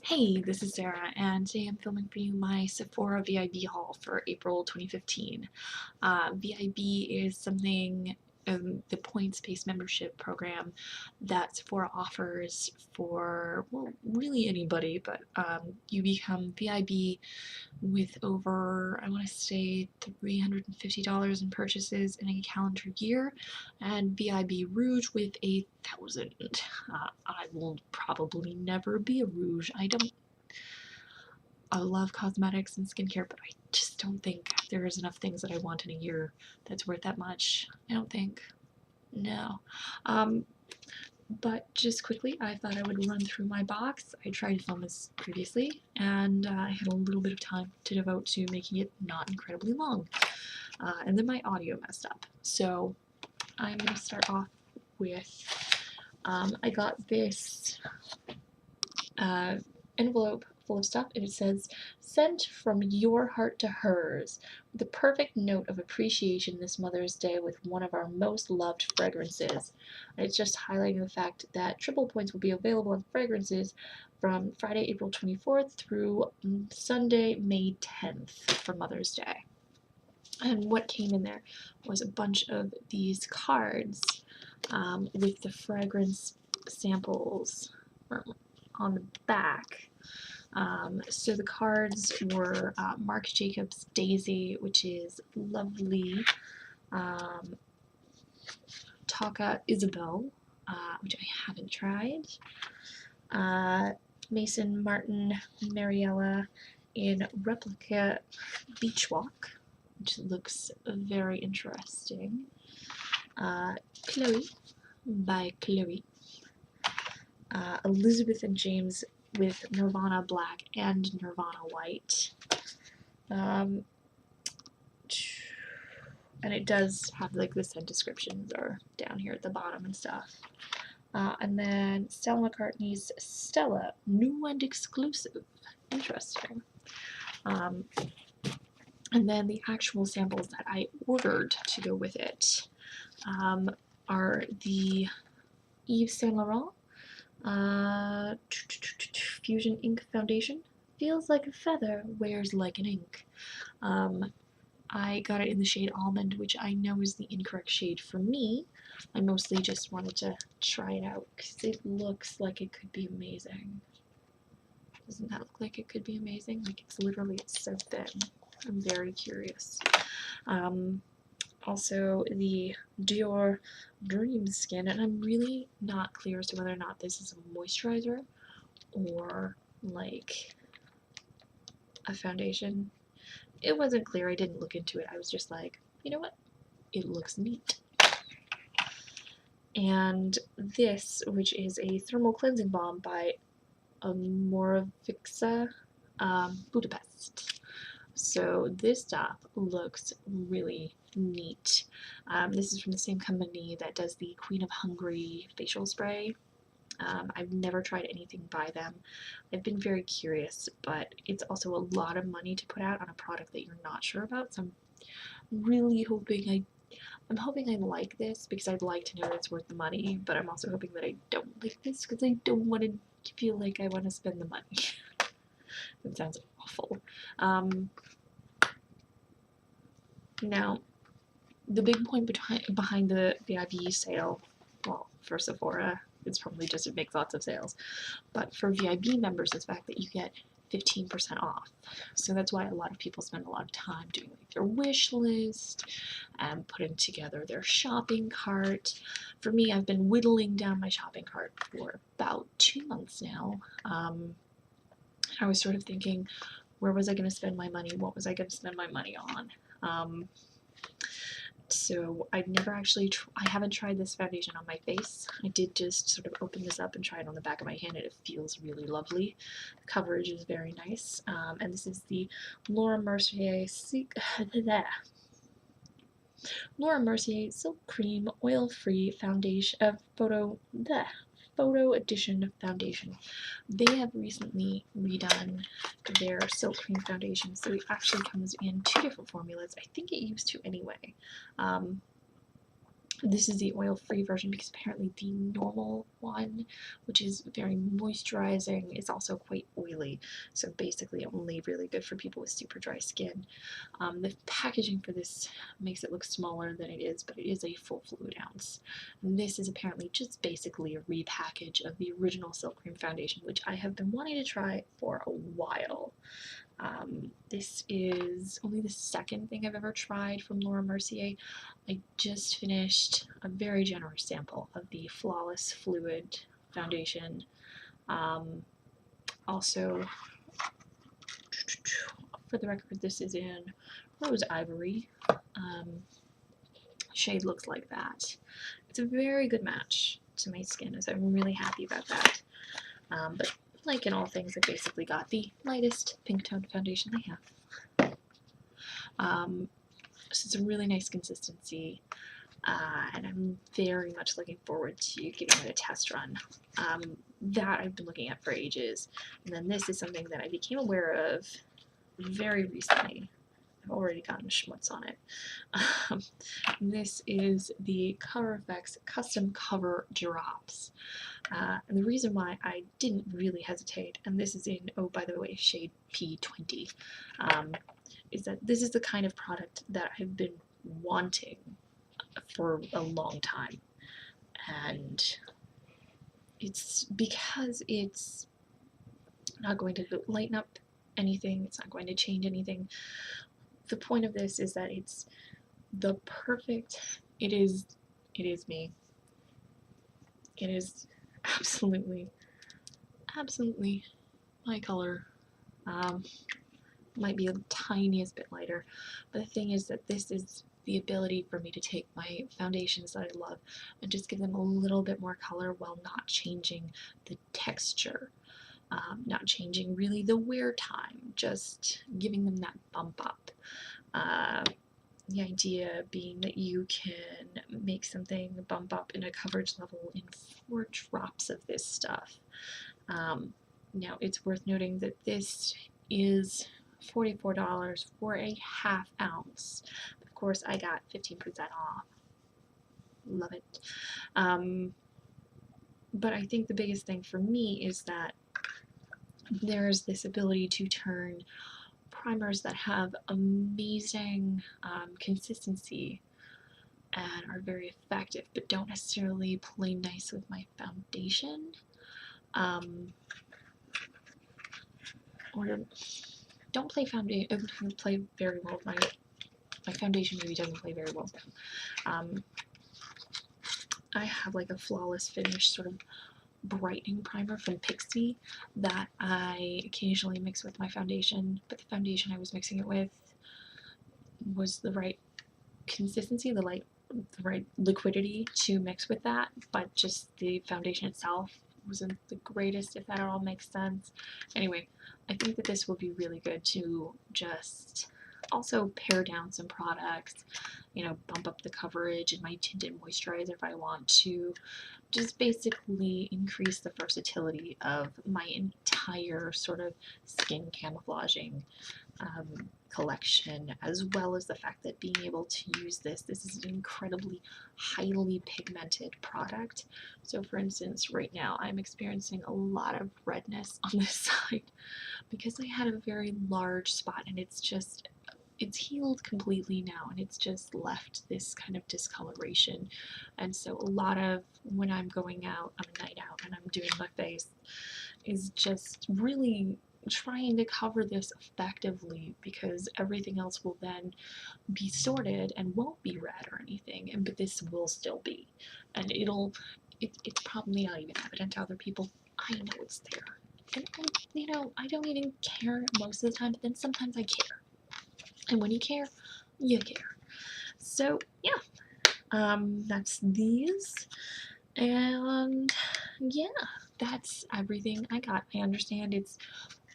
Hey, this is Sarah, and today I'm filming for you my Sephora VIB haul for April 2015. VIB is something, the points-based membership program that Sephora offers for, well, really anybody, but you become VIB with over, I want to say, $350 in purchases in a calendar year, and VIB Rouge with 1,000. I will probably never be a Rouge. I love cosmetics and skincare, but I just don't think there's enough things that I want in a year that's worth that much. I don't think. No. Um, but just quickly, I thought I would run through my box. I tried to film this previously, and I had a little bit of time to devote to making it not incredibly long. And then my audio messed up. So I'm going to start off with, I got this envelope full of stuff, and it says, "Sent from your heart to hers, with a perfect note of appreciation this Mother's Day with one of our most loved fragrances." And it's just highlighting the fact that triple points will be available on fragrances from Friday, April 24th through Sunday, May 10th for Mother's Day. And what came in there was a bunch of these cards with the fragrance samples on the back. So the cards were Marc Jacobs Daisy, which is lovely, Taka Isabel, which I haven't tried, Mason Martin Mariella in Replica Beach Walk, which looks very interesting, Chloe by Chloe, Elizabeth and James with Nirvana Black and Nirvana White. And it does have like the scent descriptions are down here at the bottom and stuff. And then Stella McCartney's Stella, new and exclusive. Interesting. And then the actual samples that I ordered to go with it are the Yves Saint Laurent Fusion Ink Foundation. Feels like a feather, wears like an ink. I got it in the shade Almond, which I know is the incorrect shade for me. I mostly just wanted to try it out because it looks like it could be amazing. Doesn't that look like it could be amazing? Like it's so thin. I'm very curious. Also the Dior Dream Skin, and I'm really not clear as to whether or not this is a moisturizer or like a foundation. It wasn't clear. I didn't look into it. I was just like, you know what? It looks neat. And this, which is a thermal cleansing balm by Omoricza, Budapest. So this stuff looks really neat. This is from the same company that does the Queen of Hungary facial spray. I've never tried anything by them. I've been very curious, but it's also a lot of money to put out on a product that you're not sure about, so I'm really hoping I'm hoping I like this because I'd like to know it's worth the money, but I'm also hoping that I don't like this because I don't want to feel like I want to spend the money. That sounds awful. Now, the big point behind the VIB sale, well, for Sephora, it's probably just it makes lots of sales, but for VIB members, it's the fact that you get 15% off. So that's why a lot of people spend a lot of time doing like their wish list and putting together their shopping cart. For me, I've been whittling down my shopping cart for about 2 months now. I was sort of thinking, where was I going to spend my money? What was I going to spend my money on? So I haven't tried this foundation on my face. I did just sort of open this up and try it on the back of my hand, and it feels really lovely. The coverage is very nice. And this is the Laura Mercier Silk Cream Oil-Free Foundation Photo Edition Foundation. They have recently redone their Silk Cream Foundation, so it actually comes in 2 different formulas. I think it used to anyway. This is the oil-free version because apparently the normal one, which is very moisturizing, is also quite oily. So basically only really good for people with super dry skin. The packaging for this makes it look smaller than it is, but it is a full fluid ounce. And this is apparently just basically a repackage of the original Silk Cream foundation, which I have been wanting to try for a while. This is only the second thing I've ever tried from Laura Mercier. I just finished a very generous sample of the Flawless Fluid foundation. Also, for the record, this is in Rose Ivory. Shade looks like that. It's a very good match to my skin, so I'm really happy about that. But like in all things, I basically got the lightest pink toned foundation they have. So it's a really nice consistency, and I'm very much looking forward to giving it a test run. That I've been looking at for ages, and then this is something that I became aware of very recently. I've already gotten schmutz on it. This is the Color Effects Custom Cover Drops. And the reason why I didn't really hesitate, and this is in, oh, by the way, shade P20, is that this is the kind of product that I've been wanting for a long time. And it's because it's not going to lighten up anything, it's not going to change anything. The point of this is that it's the perfect, it is me. It is absolutely my color. Might be a tiniest bit lighter, but the thing is that this is the ability for me to take my foundations that I love and just give them a little bit more color while not changing the texture, not changing really the wear time, just giving them that bump up. The idea being that you can make something bump up in a coverage level in 4 drops of this stuff. Now it's worth noting that this is $44 for a half ounce. Of course, I got 15% off. Love it. But I think the biggest thing for me is that there's this ability to turn primers that have amazing consistency and are very effective, but don't necessarily play nice with my foundation. Or don't play play very well with my foundation. Maybe doesn't play very well with them. I have like a Flawless Finish sort of brightening primer from Pixie that I occasionally mix with my foundation, but the foundation I was mixing it with was the right consistency, the right liquidity to mix with that, but just the foundation itself wasn't the greatest, if that at all makes sense. Anyway, I think that this will be really good to just also pare down some products, you know, bump up the coverage in my tinted moisturizer if I want to, just basically increase the versatility of my entire sort of skin camouflaging collection, as well as the fact that being able to use this is an incredibly highly pigmented product. So for instance, right now I'm experiencing a lot of redness on this side because I had a very large spot, and it's healed completely now, and it's just left this kind of discoloration. And so a lot of when I'm going out on a night out and I'm doing my face is just really trying to cover this effectively, because everything else will then be sorted and won't be red or anything, but this will still be, and it's probably not even evident to other people. I know it's there, and you know, I don't even care most of the time, but then sometimes I care, and when you care, you care. So yeah, that's these, and yeah, that's everything I got. I understand it's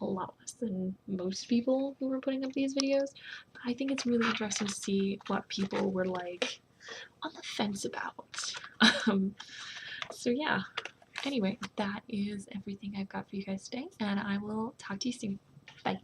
a lot less than most people who were putting up these videos, but I think it's really interesting to see what people were like on the fence about. So yeah, anyway, that is everything I've got for you guys today, and I will talk to you soon. Bye.